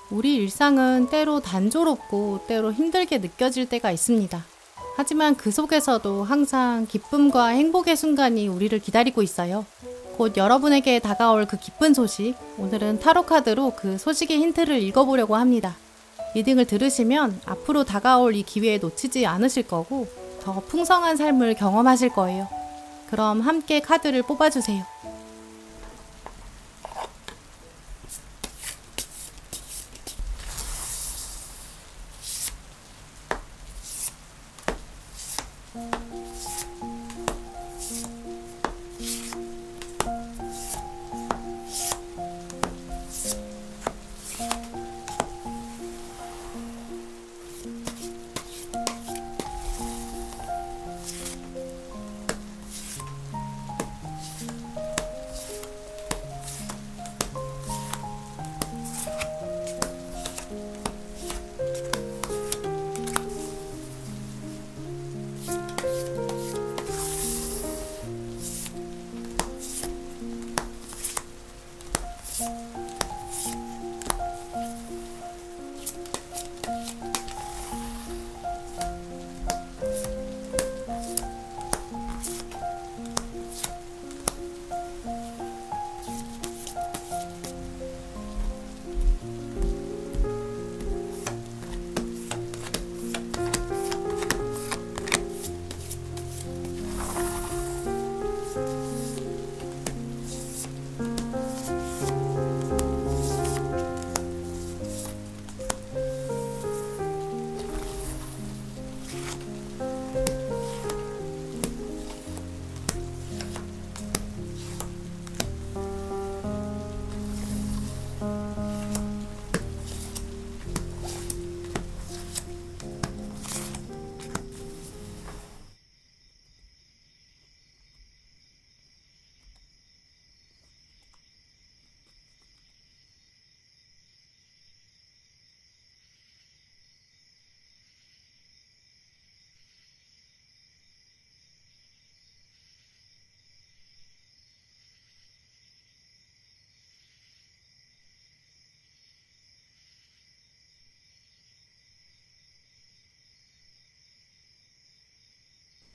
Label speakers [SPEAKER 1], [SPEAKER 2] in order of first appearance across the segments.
[SPEAKER 1] 우리 일상은 때로 단조롭고 때로 힘들게 느껴질 때가 있습니다. 하지만 그 속에서도 항상 기쁨과 행복의 순간이 우리를 기다리고 있어요. 곧 여러분에게 다가올 그 기쁜 소식, 오늘은 타로 카드로 그 소식의 힌트를 읽어보려고 합니다. 리딩을 들으시면 앞으로 다가올 이 기회에 놓치지 않으실 거고 더 풍성한 삶을 경험하실 거예요. 그럼 함께 카드를 뽑아주세요.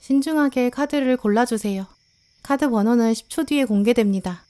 [SPEAKER 1] 신중하게 카드를 골라주세요. 카드 번호는 10초 뒤에 공개됩니다.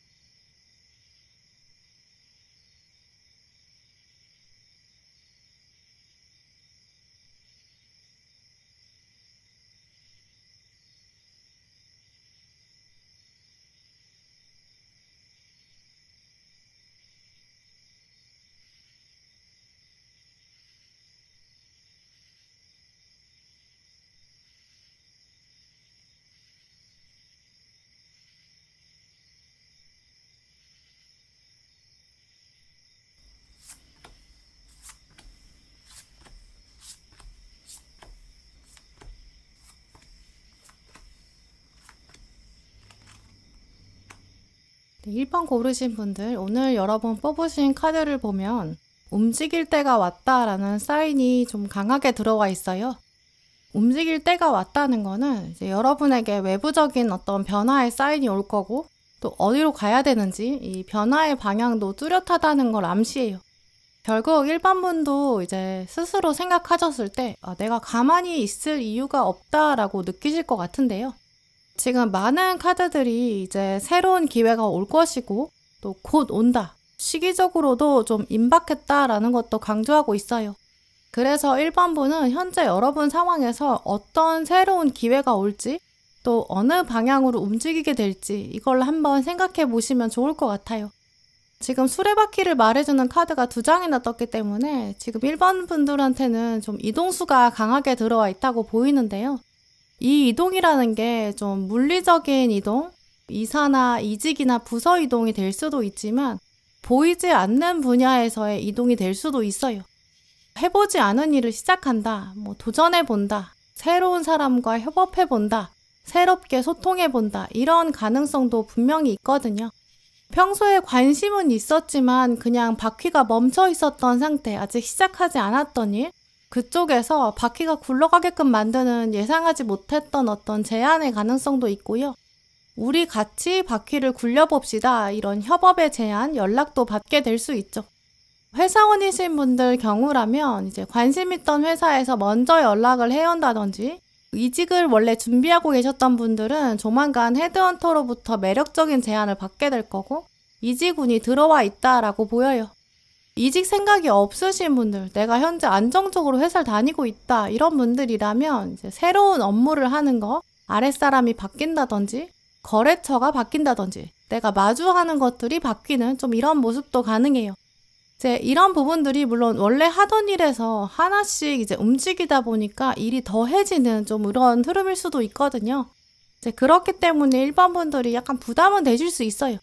[SPEAKER 1] 네, 1번 고르신 분들, 오늘 여러분 뽑으신 카드를 보면 움직일 때가 왔다라는 사인이 좀 강하게 들어와 있어요. 움직일 때가 왔다는 거는 이제 여러분에게 외부적인 어떤 변화의 사인이 올 거고 또 어디로 가야 되는지 이 변화의 방향도 뚜렷하다는 걸 암시해요. 결국 1번 분도 이제 스스로 생각하셨을 때 내가 가만히 있을 이유가 없다라고 느끼실 것 같은데요. 지금 많은 카드들이 이제 새로운 기회가 올 것이고 또 곧 온다. 시기적으로도 좀 임박했다라는 것도 강조하고 있어요. 그래서 1번 분은 현재 여러분 상황에서 어떤 새로운 기회가 올지 또 어느 방향으로 움직이게 될지 이걸 한번 생각해 보시면 좋을 것 같아요. 지금 수레바퀴를 말해주는 카드가 2장이나 떴기 때문에 지금 1번 분들한테는 좀 이동수가 강하게 들어와 있다고 보이는데요. 이 이동이라는 게 좀 물리적인 이동, 이사나 이직이나 부서 이동이 될 수도 있지만 보이지 않는 분야에서의 이동이 될 수도 있어요. 해보지 않은 일을 시작한다, 도전해본다, 새로운 사람과 협업해본다, 새롭게 소통해본다 이런 가능성도 분명히 있거든요. 평소에 관심은 있었지만 그냥 바퀴가 멈춰 있었던 상태, 아직 시작하지 않았던 일, 그쪽에서 바퀴가 굴러가게끔 만드는 예상하지 못했던 어떤 제안의 가능성도 있고요. 우리 같이 바퀴를 굴려봅시다. 이런 협업의 제안, 연락도 받게 될 수 있죠. 회사원이신 분들 경우라면 이제 관심 있던 회사에서 먼저 연락을 해온다든지, 이직을 원래 준비하고 계셨던 분들은 조만간 헤드헌터로부터 매력적인 제안을 받게 될 거고, 이직운이 들어와 있다라고 보여요. 이직 생각이 없으신 분들, 내가 현재 안정적으로 회사를 다니고 있다, 이런 분들이라면 이제 새로운 업무를 하는 거, 아랫사람이 바뀐다든지, 거래처가 바뀐다든지, 내가 마주하는 것들이 바뀌는 좀 이런 모습도 가능해요. 이제 이런 부분들이 물론 원래 하던 일에서 하나씩 이제 움직이다 보니까 일이 더해지는 좀 이런 흐름일 수도 있거든요. 이제 그렇기 때문에 1번 분들이 약간 부담은 되실 수 있어요.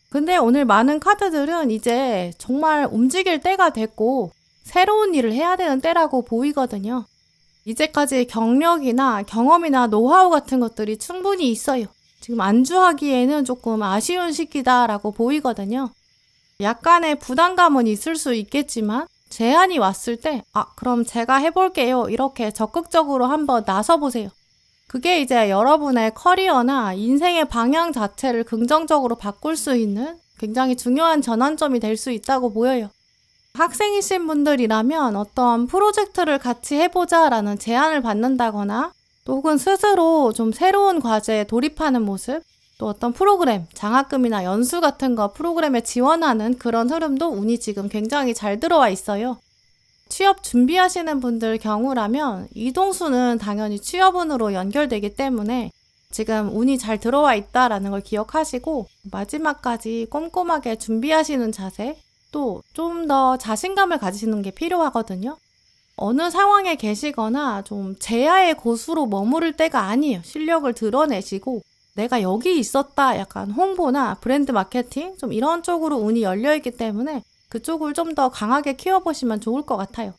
[SPEAKER 1] 근데 오늘 많은 카드들은 이제 정말 움직일 때가 됐고 새로운 일을 해야 되는 때라고 보이거든요. 이제까지 경력이나 경험이나 노하우 같은 것들이 충분히 있어요. 지금 안주하기에는 조금 아쉬운 시기다라고 보이거든요. 약간의 부담감은 있을 수 있겠지만 제안이 왔을 때 그럼 제가 해볼게요. 이렇게 적극적으로 한번 나서보세요. 그게 이제 여러분의 커리어나 인생의 방향 자체를 긍정적으로 바꿀 수 있는 굉장히 중요한 전환점이 될 수 있다고 보여요. 학생이신 분들이라면 어떤 프로젝트를 같이 해보자라는 제안을 받는다거나 또 혹은 스스로 좀 새로운 과제에 돌입하는 모습, 또 어떤 프로그램, 장학금이나 연수 같은 거 프로그램에 지원하는 그런 흐름도 운이 지금 굉장히 잘 들어와 있어요. 취업 준비하시는 분들 경우라면 이동수는 당연히 취업운으로 연결되기 때문에 지금 운이 잘 들어와 있다라는 걸 기억하시고 마지막까지 꼼꼼하게 준비하시는 자세, 또 좀 더 자신감을 가지시는 게 필요하거든요. 어느 상황에 계시거나 좀 제야의 고수로 머무를 때가 아니에요. 실력을 드러내시고 내가 여기 있었다, 약간 홍보나 브랜드 마케팅 좀 이런 쪽으로 운이 열려있기 때문에 그쪽을 좀 더 강하게 키워보시면 좋을 것 같아요.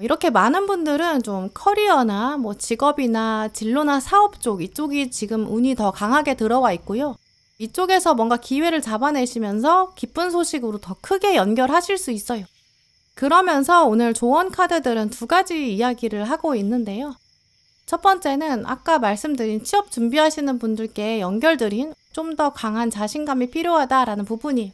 [SPEAKER 1] 이렇게 많은 분들은 좀 커리어나 직업이나 진로나 사업 쪽, 이쪽이 지금 운이 더 강하게 들어와 있고요. 이쪽에서 뭔가 기회를 잡아내시면서 기쁜 소식으로 더 크게 연결하실 수 있어요. 그러면서 오늘 조언 카드들은 2가지 이야기를 하고 있는데요. 첫 번째는 아까 말씀드린 취업 준비하시는 분들께 연결드린 좀 더 강한 자신감이 필요하다라는 부분이에요.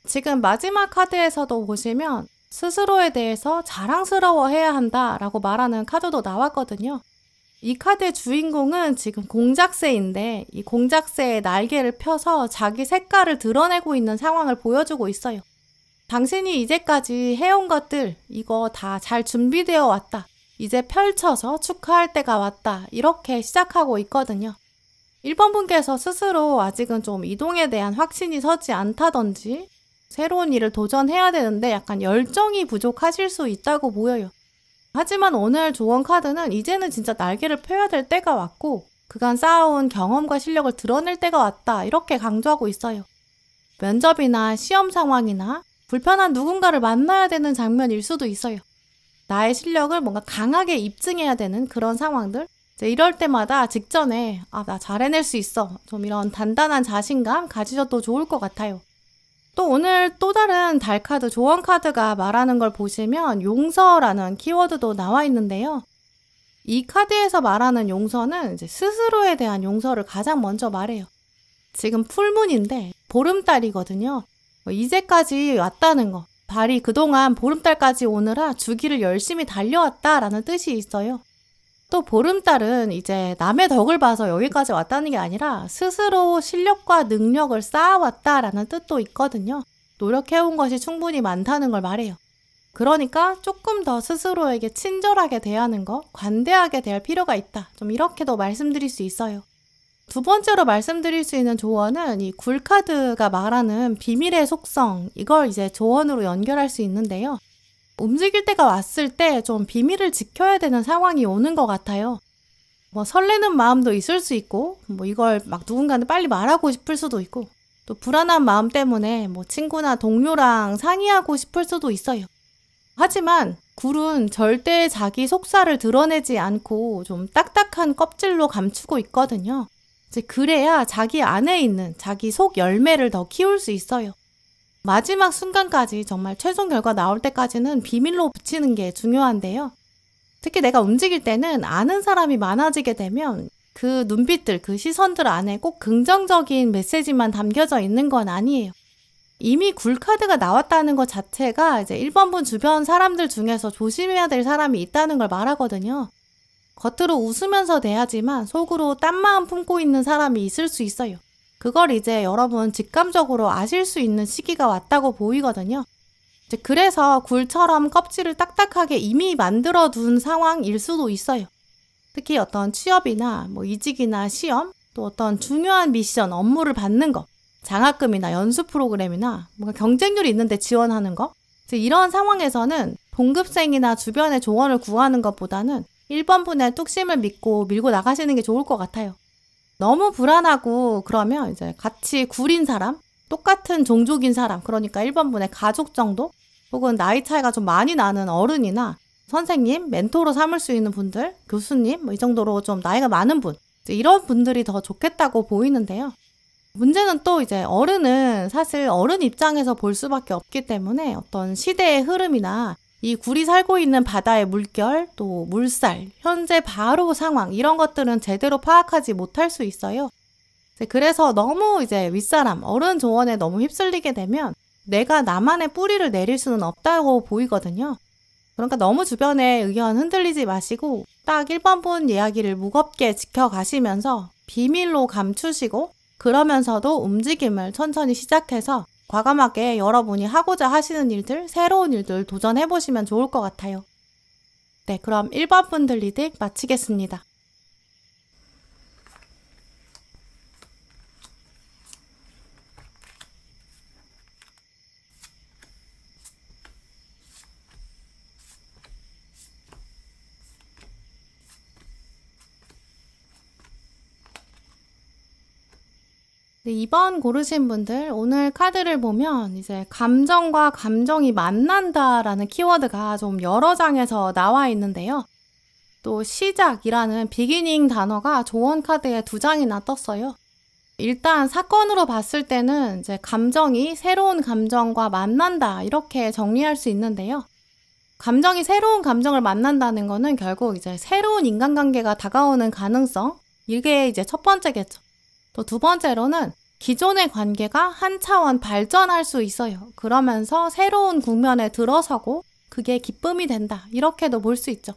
[SPEAKER 1] 지금 마지막 카드에서도 보시면 스스로에 대해서 자랑스러워해야 한다라고 말하는 카드도 나왔거든요. 이 카드의 주인공은 지금 공작새인데 이 공작새의 날개를 펴서 자기 색깔을 드러내고 있는 상황을 보여주고 있어요. 당신이 이제까지 해온 것들, 이거 다 잘 준비되어 왔다. 이제 펼쳐서 축하할 때가 왔다. 이렇게 시작하고 있거든요. 1번 분께서 스스로 아직은 좀 이동에 대한 확신이 서지 않다든지 새로운 일을 도전해야 되는데 약간 열정이 부족하실 수 있다고 보여요. 하지만 오늘 조언 카드는 이제는 진짜 날개를 펴야 될 때가 왔고 그간 쌓아온 경험과 실력을 드러낼 때가 왔다. 이렇게 강조하고 있어요. 면접이나 시험 상황이나 불편한 누군가를 만나야 되는 장면일 수도 있어요. 나의 실력을 뭔가 강하게 입증해야 되는 그런 상황들. 이제 이럴 때마다 직전에 나 잘 해낼 수 있어. 좀 이런 단단한 자신감 가지셔도 좋을 것 같아요. 또 오늘 또 다른 달 카드, 조언 카드가 말하는 걸 보시면 용서라는 키워드도 나와 있는데요. 이 카드에서 말하는 용서는 이제 스스로에 대한 용서를 가장 먼저 말해요. 지금 풀문인데 보름달이거든요. 이제까지 왔다는 거. 달이 그동안 보름달까지 오느라 주기를 열심히 달려왔다라는 뜻이 있어요. 또 보름달은 이제 남의 덕을 봐서 여기까지 왔다는 게 아니라 스스로 실력과 능력을 쌓아왔다라는 뜻도 있거든요. 노력해온 것이 충분히 많다는 걸 말해요. 그러니까 조금 더 스스로에게 친절하게 대하는 거, 관대하게 대할 필요가 있다. 좀 이렇게도 말씀드릴 수 있어요. 2번째로 말씀드릴 수 있는 조언은 이 굴카드가 말하는 비밀의 속성, 이걸 이제 조언으로 연결할 수 있는데요. 움직일 때가 왔을 때 좀 비밀을 지켜야 되는 상황이 오는 것 같아요. 설레는 마음도 있을 수 있고, 이걸 막 누군가한테 빨리 말하고 싶을 수도 있고, 또 불안한 마음 때문에 친구나 동료랑 상의하고 싶을 수도 있어요. 하지만 굴은 절대 자기 속살을 드러내지 않고 좀 딱딱한 껍질로 감추고 있거든요. 이제 그래야 자기 안에 있는 자기 속 열매를 더 키울 수 있어요. 마지막 순간까지 정말 최종 결과 나올 때까지는 비밀로 붙이는 게 중요한데요. 특히 내가 움직일 때는 아는 사람이 많아지게 되면 그 눈빛들, 그 시선들 안에 꼭 긍정적인 메시지만 담겨져 있는 건 아니에요. 이미 굴 카드가 나왔다는 것 자체가 이제 1번 분 주변 사람들 중에서 조심해야 될 사람이 있다는 걸 말하거든요. 겉으로 웃으면서 대하지만 속으로 딴 마음 품고 있는 사람이 있을 수 있어요. 그걸 이제 여러분 직감적으로 아실 수 있는 시기가 왔다고 보이거든요. 이제 그래서 굴처럼 껍질을 딱딱하게 이미 만들어 둔 상황일 수도 있어요. 특히 어떤 취업이나 이직이나 시험, 또 어떤 중요한 미션, 업무를 받는 거, 장학금이나 연수 프로그램이나 뭔가 경쟁률이 있는데 지원하는 거, 이런 상황에서는 동급생이나 주변의 조언을 구하는 것보다는 1번 분의 뚝심을 믿고 밀고 나가시는 게 좋을 것 같아요. 너무 불안하고 그러면 이제 같이 굴인 사람, 똑같은 종족인 사람, 그러니까 1번 분의 가족 정도, 혹은 나이 차이가 좀 많이 나는 어른이나 선생님, 멘토로 삼을 수 있는 분들, 교수님, 이 정도로 좀 나이가 많은 분, 이런 분들이 더 좋겠다고 보이는데요. 문제는 또 이제 어른은 사실 어른 입장에서 볼 수밖에 없기 때문에 어떤 시대의 흐름이나 이 굴이 살고 있는 바다의 물결, 또 물살, 현재 바로 상황, 이런 것들은 제대로 파악하지 못할 수 있어요. 그래서 너무 이제 윗사람, 어른 조언에 너무 휩쓸리게 되면 내가 나만의 뿌리를 내릴 수는 없다고 보이거든요. 그러니까 너무 주변의 의견 흔들리지 마시고 딱 1번 분 이야기를 무겁게 지켜가시면서 비밀로 감추시고 그러면서도 움직임을 천천히 시작해서 과감하게 여러분이 하고자 하시는 일들, 새로운 일들 도전해보시면 좋을 것 같아요. 네, 그럼 1번 분들 리딩 마치겠습니다. 네, 2번 고르신 분들 오늘 카드를 보면 이제 감정과 감정이 만난다라는 키워드가 좀 여러 장에서 나와 있는데요. 또 시작이라는 비기닝 단어가 조언 카드에 2장이나 떴어요. 일단 사건으로 봤을 때는 이제 감정이 새로운 감정과 만난다 이렇게 정리할 수 있는데요. 감정이 새로운 감정을 만난다는 거는 결국 이제 새로운 인간관계가 다가오는 가능성, 이게 이제 첫 번째겠죠. 또 두 번째로는 기존의 관계가 한 차원 발전할 수 있어요. 그러면서 새로운 국면에 들어서고 그게 기쁨이 된다. 이렇게도 볼 수 있죠.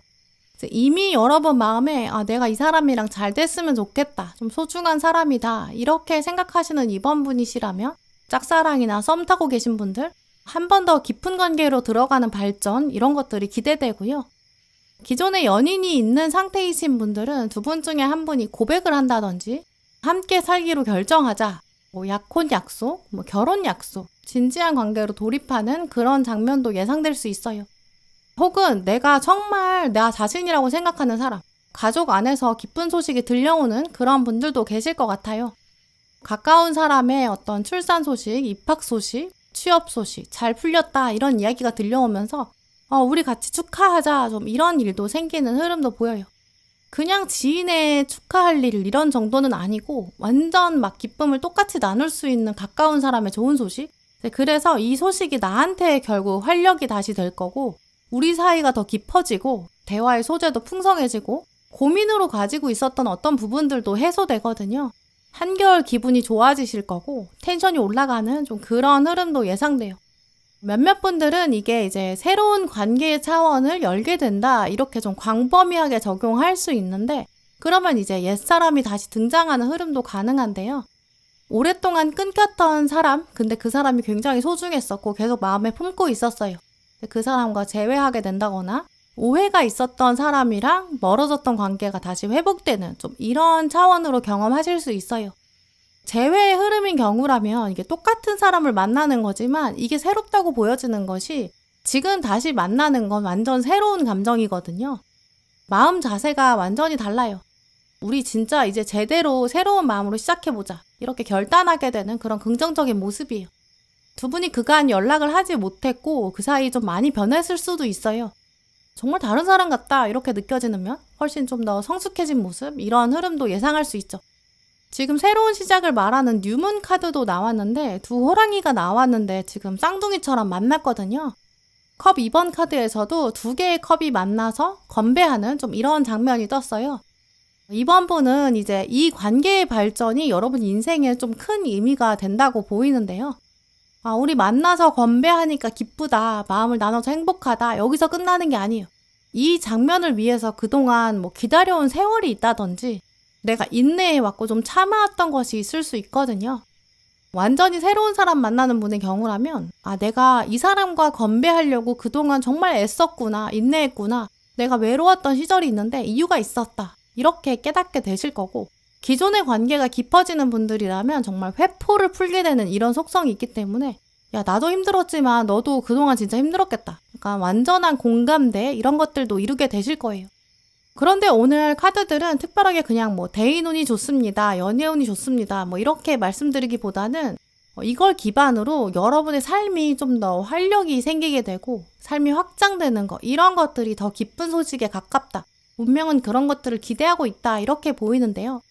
[SPEAKER 1] 이미 여러분 마음에 내가 이 사람이랑 잘 됐으면 좋겠다. 좀 소중한 사람이다. 이렇게 생각하시는 2번 분이시라면 짝사랑이나 썸 타고 계신 분들 한 번 더 깊은 관계로 들어가는 발전 이런 것들이 기대되고요. 기존에 연인이 있는 상태이신 분들은 두 분 중에 한 분이 고백을 한다든지 함께 살기로 결정하자, 약혼 약속, 결혼 약속, 진지한 관계로 돌입하는 그런 장면도 예상될 수 있어요. 혹은 내가 정말 나 자신이라고 생각하는 사람, 가족 안에서 기쁜 소식이 들려오는 그런 분들도 계실 것 같아요. 가까운 사람의 어떤 출산 소식, 입학 소식, 취업 소식, 잘 풀렸다 이런 이야기가 들려오면서 우리 같이 축하하자 좀 이런 일도 생기는 흐름도 보여요. 그냥 지인의 축하할 일 이런 정도는 아니고 완전 막 기쁨을 똑같이 나눌 수 있는 가까운 사람의 좋은 소식? 그래서 이 소식이 나한테 결국 활력이 다시 될 거고 우리 사이가 더 깊어지고 대화의 소재도 풍성해지고 고민으로 가지고 있었던 어떤 부분들도 해소되거든요. 한결 기분이 좋아지실 거고 텐션이 올라가는 좀 그런 흐름도 예상돼요. 몇몇 분들은 이게 이제 새로운 관계의 차원을 열게 된다 이렇게 좀 광범위하게 적용할 수 있는데 그러면 이제 옛사람이 다시 등장하는 흐름도 가능한데요. 오랫동안 끊겼던 사람, 근데 그 사람이 굉장히 소중했었고 계속 마음에 품고 있었어요. 그 사람과 재회하게 된다거나 오해가 있었던 사람이랑 멀어졌던 관계가 다시 회복되는 좀 이런 차원으로 경험하실 수 있어요. 재회의 흐름인 경우라면 이게 똑같은 사람을 만나는 거지만 이게 새롭다고 보여지는 것이 지금 다시 만나는 건 완전 새로운 감정이거든요. 마음 자세가 완전히 달라요. 우리 진짜 이제 제대로 새로운 마음으로 시작해보자. 이렇게 결단하게 되는 그런 긍정적인 모습이에요. 두 분이 그간 연락을 하지 못했고 그 사이 좀 많이 변했을 수도 있어요. 정말 다른 사람 같다 이렇게 느껴지면 훨씬 좀 더 성숙해진 모습 이런 흐름도 예상할 수 있죠. 지금 새로운 시작을 말하는 뉴문 카드도 나왔는데 두 호랑이가 나왔는데 지금 쌍둥이처럼 만났거든요. 컵 2번 카드에서도 두 개의 컵이 만나서 건배하는 좀 이런 장면이 떴어요. 이번 분은 이제 이 관계의 발전이 여러분 인생에 좀 큰 의미가 된다고 보이는데요. 아, 우리 만나서 건배하니까 기쁘다. 마음을 나눠서 행복하다. 여기서 끝나는 게 아니에요. 이 장면을 위해서 그동안 뭐 기다려온 세월이 있다든지 내가 인내해왔고 좀 참아왔던 것이 있을 수 있거든요. 완전히 새로운 사람 만나는 분의 경우라면 아, 내가 이 사람과 건배하려고 그동안 정말 애썼구나. 인내했구나. 내가 외로웠던 시절이 있는데 이유가 있었다. 이렇게 깨닫게 되실 거고 기존의 관계가 깊어지는 분들이라면 정말 회포를 풀게 되는 이런 속성이 있기 때문에 야, 나도 힘들었지만 너도 그동안 진짜 힘들었겠다. 약간 완전한 공감대 이런 것들도 이루게 되실 거예요. 그런데 오늘 카드들은 특별하게 그냥 뭐 대인운이 좋습니다. 연애운이 좋습니다. 뭐 이렇게 말씀드리기보다는 이걸 기반으로 여러분의 삶이 좀 더 활력이 생기게 되고 삶이 확장되는 거 이런 것들이 더 기쁜 소식에 가깝다. 운명은 그런 것들을 기대하고 있다. 이렇게 보이는데요.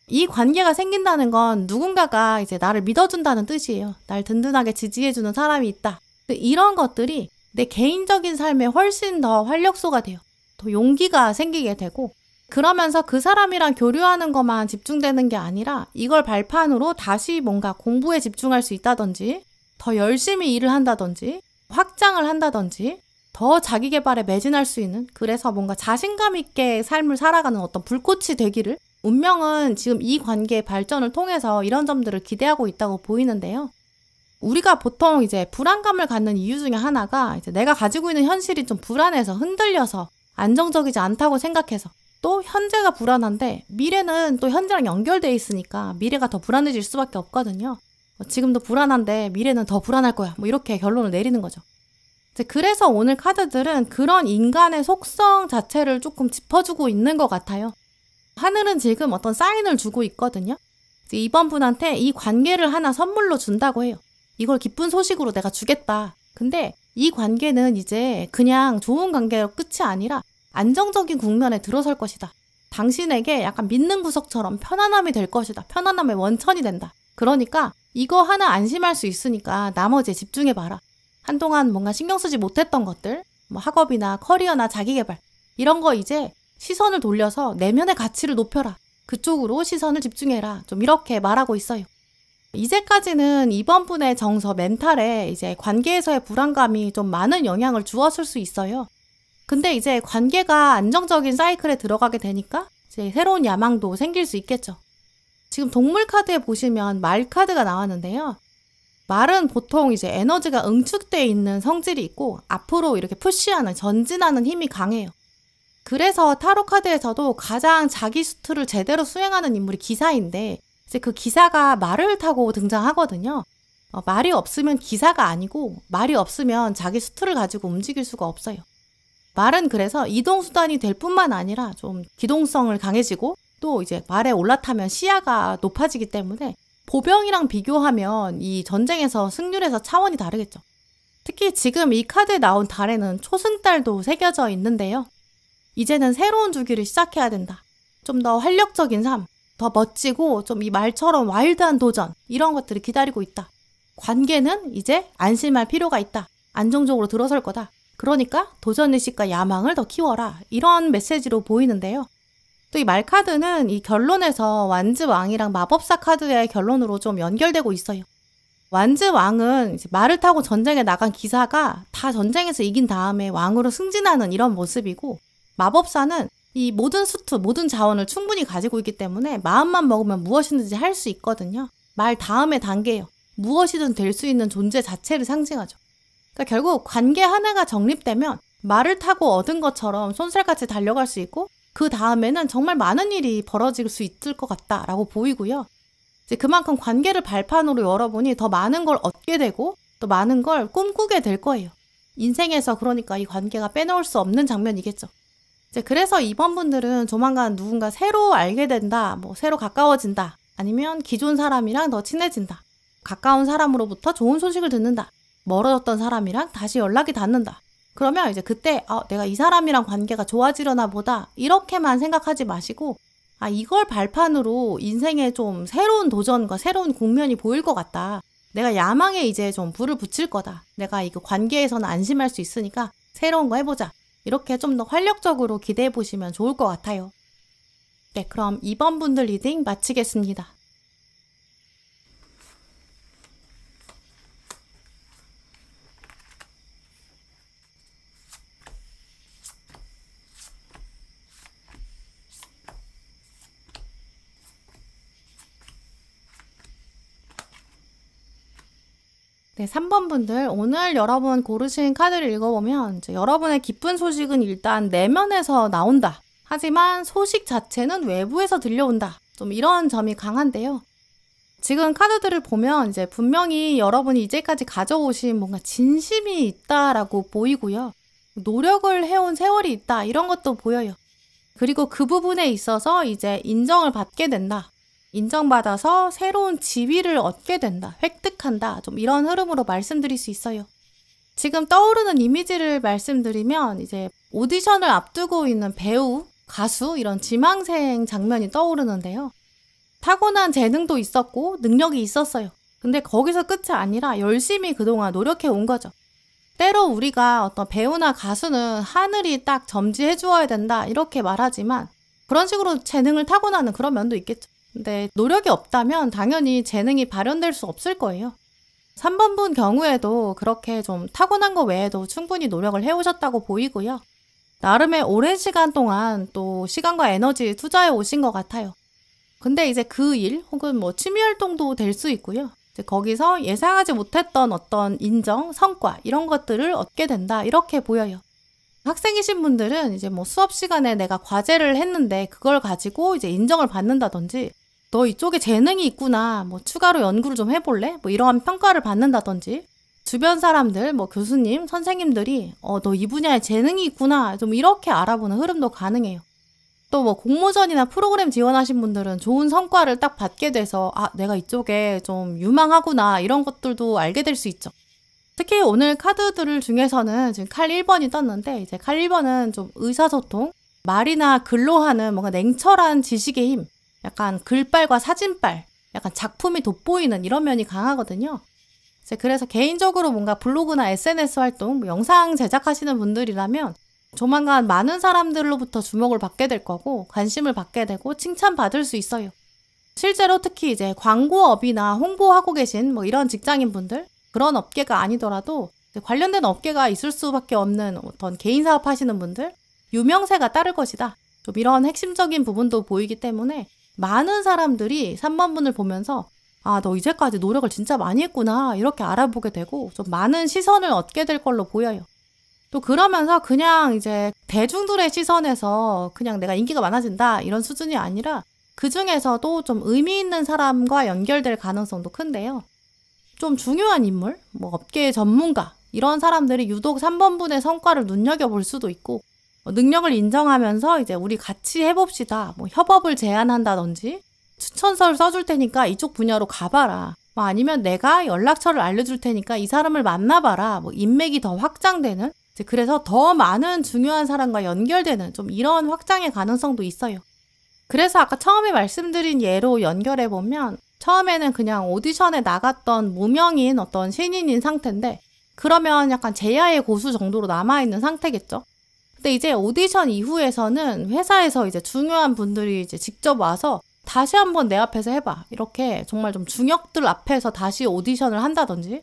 [SPEAKER 1] 이 관계가 생긴다는 건 누군가가 이제 나를 믿어준다는 뜻이에요. 날 든든하게 지지해주는 사람이 있다. 이런 것들이 내 개인적인 삶에 훨씬 더 활력소가 돼요. 더 용기가 생기게 되고 그러면서 그 사람이랑 교류하는 것만 집중되는 게 아니라 이걸 발판으로 다시 뭔가 공부에 집중할 수 있다든지 더 열심히 일을 한다든지 확장을 한다든지 더 자기 개발에 매진할 수 있는 그래서 뭔가 자신감 있게 삶을 살아가는 어떤 불꽃이 되기를 운명은 지금 이 관계의 발전을 통해서 이런 점들을 기대하고 있다고 보이는데요. 우리가 보통 이제 불안감을 갖는 이유 중에 하나가 이제 내가 가지고 있는 현실이 좀 불안해서 흔들려서 안정적이지 않다고 생각해서 또 현재가 불안한데 미래는 또 현재랑 연결되어 있으니까 미래가 더 불안해질 수밖에 없거든요. 지금도 불안한데 미래는 더 불안할 거야. 뭐 이렇게 결론을 내리는 거죠. 그래서 오늘 카드들은 그런 인간의 속성 자체를 조금 짚어주고 있는 것 같아요. 하늘은 지금 어떤 사인을 주고 있거든요. 이번 분한테 이 관계를 하나 선물로 준다고 해요. 이걸 기쁜 소식으로 내가 주겠다. 근데 이 관계는 이제 그냥 좋은 관계로 끝이 아니라 안정적인 국면에 들어설 것이다. 당신에게 약간 믿는 구석처럼 편안함이 될 것이다. 편안함의 원천이 된다. 그러니까 이거 하나 안심할 수 있으니까 나머지에 집중해봐라. 한동안 뭔가 신경 쓰지 못했던 것들, 뭐 학업이나 커리어나 자기개발 이런 거 이제 시선을 돌려서 내면의 가치를 높여라. 그쪽으로 시선을 집중해라. 좀 이렇게 말하고 있어요. 이제까지는 이번 분의 정서, 멘탈에 이제 관계에서의 불안감이 좀 많은 영향을 주었을 수 있어요. 근데 이제 관계가 안정적인 사이클에 들어가게 되니까 이제 새로운 야망도 생길 수 있겠죠. 지금 동물 카드에 보시면 말 카드가 나왔는데요. 말은 보통 이제 에너지가 응축되어 있는 성질이 있고 앞으로 이렇게 푸시하는, 전진하는 힘이 강해요. 그래서 타로 카드에서도 가장 자기 수트를 제대로 수행하는 인물이 기사인데 이제 그 기사가 말을 타고 등장하거든요. 말이 없으면 기사가 아니고 말이 없으면 자기 수트를 가지고 움직일 수가 없어요. 말은 그래서 이동수단이 될 뿐만 아니라 좀 기동성을 강해지고 또 이제 말에 올라타면 시야가 높아지기 때문에 보병이랑 비교하면 이 전쟁에서 승률에서 차원이 다르겠죠. 특히 지금 이 카드에 나온 달에는 초승달도 새겨져 있는데요. 이제는 새로운 주기를 시작해야 된다. 좀 더 활력적인 삶, 더 멋지고 좀 이 말처럼 와일드한 도전 이런 것들이 기다리고 있다. 관계는 이제 안심할 필요가 있다. 안정적으로 들어설 거다. 그러니까 도전의식과 야망을 더 키워라. 이런 메시지로 보이는데요. 또 이 말 카드는 이 결론에서 완즈왕이랑 마법사 카드의 결론으로 좀 연결되고 있어요. 완즈왕은 이제 말을 타고 전쟁에 나간 기사가 다 전쟁에서 이긴 다음에 왕으로 승진하는 이런 모습이고 마법사는 이 모든 수트, 모든 자원을 충분히 가지고 있기 때문에 마음만 먹으면 무엇이든지 할 수 있거든요. 말 다음의 단계예요. 무엇이든 될 수 있는 존재 자체를 상징하죠. 그러니까 결국 관계 하나가 정립되면 말을 타고 얻은 것처럼 손살같이 달려갈 수 있고 그 다음에는 정말 많은 일이 벌어질 수 있을 것 같다라고 보이고요. 이제 그만큼 관계를 발판으로 여러분이 더 많은 걸 얻게 되고 또 많은 걸 꿈꾸게 될 거예요. 인생에서 그러니까 이 관계가 빼놓을 수 없는 장면이겠죠. 이제 그래서 이번 분들은 조만간 누군가 새로 알게 된다, 뭐 새로 가까워진다, 아니면 기존 사람이랑 더 친해진다, 가까운 사람으로부터 좋은 소식을 듣는다, 멀어졌던 사람이랑 다시 연락이 닿는다. 그러면 이제 그때 내가 이 사람이랑 관계가 좋아지려나 보다 이렇게만 생각하지 마시고 이걸 발판으로 인생에 좀 새로운 도전과 새로운 국면이 보일 것 같다. 내가 야망에 이제 좀 불을 붙일 거다. 내가 이거 관계에서는 안심할 수 있으니까 새로운 거 해보자. 이렇게 좀 더 활력적으로 기대해 보시면 좋을 것 같아요. 네, 그럼 2번 분들 리딩 마치겠습니다. 네, 3번 분들, 오늘 여러분 고르신 카드를 읽어보면 이제 여러분의 기쁜 소식은 일단 내면에서 나온다. 하지만 소식 자체는 외부에서 들려온다. 좀 이런 점이 강한데요. 지금 카드들을 보면 이제 분명히 여러분이 이제까지 가져오신 뭔가 진심이 있다라고 보이고요. 노력을 해온 세월이 있다. 이런 것도 보여요. 그리고 그 부분에 있어서 이제 인정을 받게 된다. 인정받아서 새로운 지위를 얻게 된다. 획득한다. 좀 이런 흐름으로 말씀드릴 수 있어요. 지금 떠오르는 이미지를 말씀드리면 이제 오디션을 앞두고 있는 배우, 가수 이런 지망생 장면이 떠오르는데요. 타고난 재능도 있었고 능력이 있었어요. 근데 거기서 끝이 아니라 열심히 그동안 노력해 온 거죠. 때로 우리가 어떤 배우나 가수는 하늘이 딱 점지해 주어야 된다 이렇게 말하지만 그런 식으로 재능을 타고나는 그런 면도 있겠죠. 근데 노력이 없다면 당연히 재능이 발현될 수 없을 거예요. 3번 분 경우에도 그렇게 좀 타고난 거 외에도 충분히 노력을 해오셨다고 보이고요. 나름의 오랜 시간 동안 또 시간과 에너지 투자해 오신 것 같아요. 근데 이제 그 일 혹은 뭐 취미 활동도 될 수 있고요. 이제 거기서 예상하지 못했던 어떤 인정, 성과 이런 것들을 얻게 된다 이렇게 보여요. 학생이신 분들은 이제 뭐 수업 시간에 내가 과제를 했는데 그걸 가지고 이제 인정을 받는다든지 너 이쪽에 재능이 있구나. 뭐 추가로 연구를 좀 해볼래? 뭐 이러한 평가를 받는다든지 주변 사람들, 뭐 교수님, 선생님들이 너 이 분야에 재능이 있구나. 좀 이렇게 알아보는 흐름도 가능해요. 또 뭐 공모전이나 프로그램 지원하신 분들은 좋은 성과를 딱 받게 돼서 내가 이쪽에 좀 유망하구나. 이런 것들도 알게 될 수 있죠. 특히 오늘 카드들 중에서는 지금 칼 1번이 떴는데 이제 칼 1번은 좀 의사소통, 말이나 글로 하는 뭔가 냉철한 지식의 힘, 약간 글빨과 사진빨, 약간 작품이 돋보이는 이런 면이 강하거든요. 그래서 개인적으로 뭔가 블로그나 SNS 활동, 뭐 영상 제작하시는 분들이라면 조만간 많은 사람들로부터 주목을 받게 될 거고 관심을 받게 되고 칭찬받을 수 있어요. 실제로 특히 이제 광고업이나 홍보하고 계신 뭐 이런 직장인 분들, 그런 업계가 아니더라도 관련된 업계가 있을 수밖에 없는 어떤 개인 사업 하시는 분들, 유명세가 따를 것이다. 좀 이런 핵심적인 부분도 보이기 때문에 많은 사람들이 3번 분을 보면서 너 이제까지 노력을 진짜 많이 했구나 이렇게 알아보게 되고 좀 많은 시선을 얻게 될 걸로 보여요. 또 그러면서 그냥 이제 대중들의 시선에서 그냥 내가 인기가 많아진다 이런 수준이 아니라 그 중에서도 좀 의미 있는 사람과 연결될 가능성도 큰데요. 좀 중요한 인물, 뭐 업계의 전문가 이런 사람들이 유독 3번 분의 성과를 눈여겨볼 수도 있고 능력을 인정하면서 이제 우리 같이 해봅시다. 뭐 협업을 제안한다든지 추천서를 써줄 테니까 이쪽 분야로 가봐라. 뭐 아니면 내가 연락처를 알려줄 테니까 이 사람을 만나봐라. 뭐 인맥이 더 확장되는 그래서 더 많은 중요한 사람과 연결되는 좀 이런 확장의 가능성도 있어요. 그래서 아까 처음에 말씀드린 예로 연결해보면 처음에는 그냥 오디션에 나갔던 무명인 어떤 신인인 상태인데 그러면 약간 제야의 고수 정도로 남아있는 상태겠죠. 근데 이제 오디션 이후에서는 회사에서 이제 중요한 분들이 이제 직접 와서 다시 한번 내 앞에서 해봐. 이렇게 정말 좀 중역들 앞에서 다시 오디션을 한다든지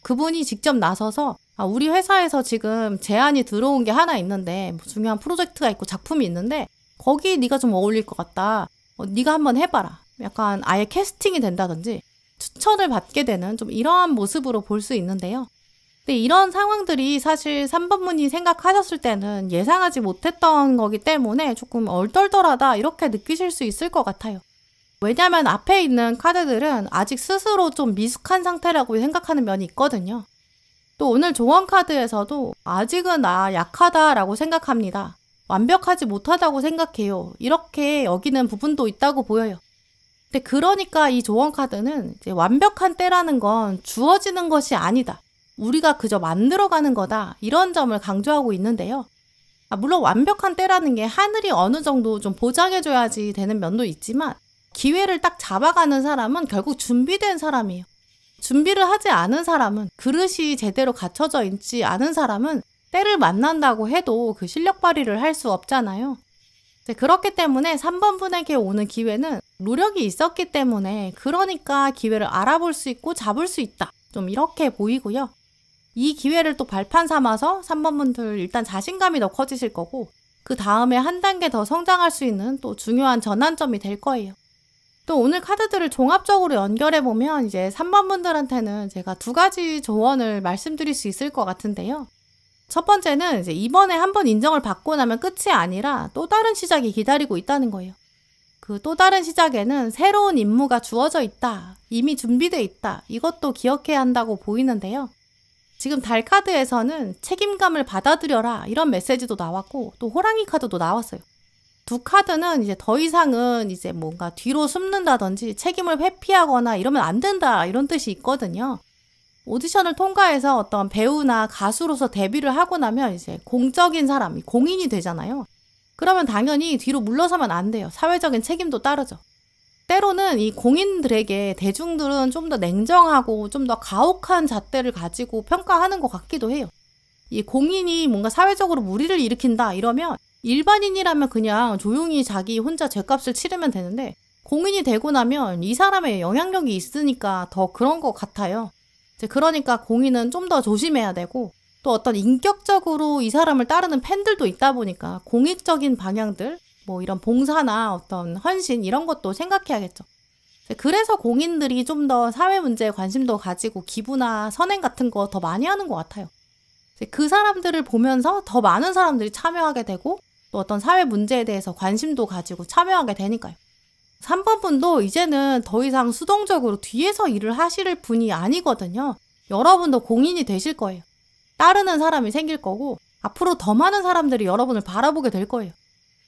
[SPEAKER 1] 그분이 직접 나서서 우리 회사에서 지금 제안이 들어온 게 하나 있는데 뭐 중요한 프로젝트가 있고 작품이 있는데 거기 네가 좀 어울릴 것 같다. 네가 한번 해봐라. 약간 아예 캐스팅이 된다든지 추천을 받게 되는 좀 이러한 모습으로 볼 수 있는데요. 근데 이런 상황들이 사실 3번 분이 생각하셨을 때는 예상하지 못했던 거기 때문에 조금 얼떨떨하다 이렇게 느끼실 수 있을 것 같아요. 왜냐하면 앞에 있는 카드들은 아직 스스로 좀 미숙한 상태라고 생각하는 면이 있거든요. 또 오늘 조언 카드에서도 아직은 나 약하다라고 생각합니다. 완벽하지 못하다고 생각해요. 이렇게 여기는 부분도 있다고 보여요. 근데 그러니까 이 조언 카드는 이제 완벽한 때라는 건 주어지는 것이 아니다. 우리가 그저 만들어가는 거다. 이런 점을 강조하고 있는데요. 물론 완벽한 때라는 게 하늘이 어느 정도 좀 보장해줘야지 되는 면도 있지만 기회를 딱 잡아가는 사람은 결국 준비된 사람이에요. 준비를 하지 않은 사람은 그릇이 제대로 갖춰져 있지 않은 사람은 때를 만난다고 해도 그 실력 발휘를 할 수 없잖아요. 그렇기 때문에 3번 분에게 오는 기회는 노력이 있었기 때문에 그러니까 기회를 알아볼 수 있고 잡을 수 있다. 좀 이렇게 보이고요. 이 기회를 또 발판 삼아서 3번 분들 일단 자신감이 더 커지실 거고 그 다음에 한 단계 더 성장할 수 있는 또 중요한 전환점이 될 거예요. 또 오늘 카드들을 종합적으로 연결해보면 이제 3번 분들한테는 제가 2가지 조언을 말씀드릴 수 있을 것 같은데요. 첫 번째는 이제 이번에 한번 인정을 받고 나면 끝이 아니라 또 다른 시작이 기다리고 있다는 거예요. 그 또 다른 시작에는 새로운 임무가 주어져 있다. 이미 준비되어 있다. 이것도 기억해야 한다고 보이는데요. 지금 달 카드에서는 책임감을 받아들여라 이런 메시지도 나왔고 또 호랑이 카드도 나왔어요. 2 카드는 이제 더 이상은 이제 뭔가 뒤로 숨는다든지 책임을 회피하거나 이러면 안 된다 이런 뜻이 있거든요. 오디션을 통과해서 어떤 배우나 가수로서 데뷔를 하고 나면 이제 공적인 사람이 공인이 되잖아요. 그러면 당연히 뒤로 물러서면 안 돼요. 사회적인 책임도 따르죠. 때로는 이 공인들에게 대중들은 좀 더 냉정하고 좀 더 가혹한 잣대를 가지고 평가하는 것 같기도 해요. 이 공인이 뭔가 사회적으로 무리를 일으킨다 이러면 일반인이라면 그냥 조용히 자기 혼자 죗값을 치르면 되는데 공인이 되고 나면 이 사람의 영향력이 있으니까 더 그런 것 같아요. 그러니까 공인은 좀 더 조심해야 되고 또 어떤 인격적으로 이 사람을 따르는 팬들도 있다 보니까 공익적인 방향들 뭐 이런 봉사나 어떤 헌신 이런 것도 생각해야겠죠. 그래서 공인들이 좀 더 사회 문제에 관심도 가지고 기부나 선행 같은 거 더 많이 하는 것 같아요. 그 사람들을 보면서 더 많은 사람들이 참여하게 되고 또 어떤 사회 문제에 대해서 관심도 가지고 참여하게 되니까요. 3번 분도 이제는 더 이상 수동적으로 뒤에서 일을 하실 분이 아니거든요. 여러분도 공인이 되실 거예요. 따르는 사람이 생길 거고 앞으로 더 많은 사람들이 여러분을 바라보게 될 거예요.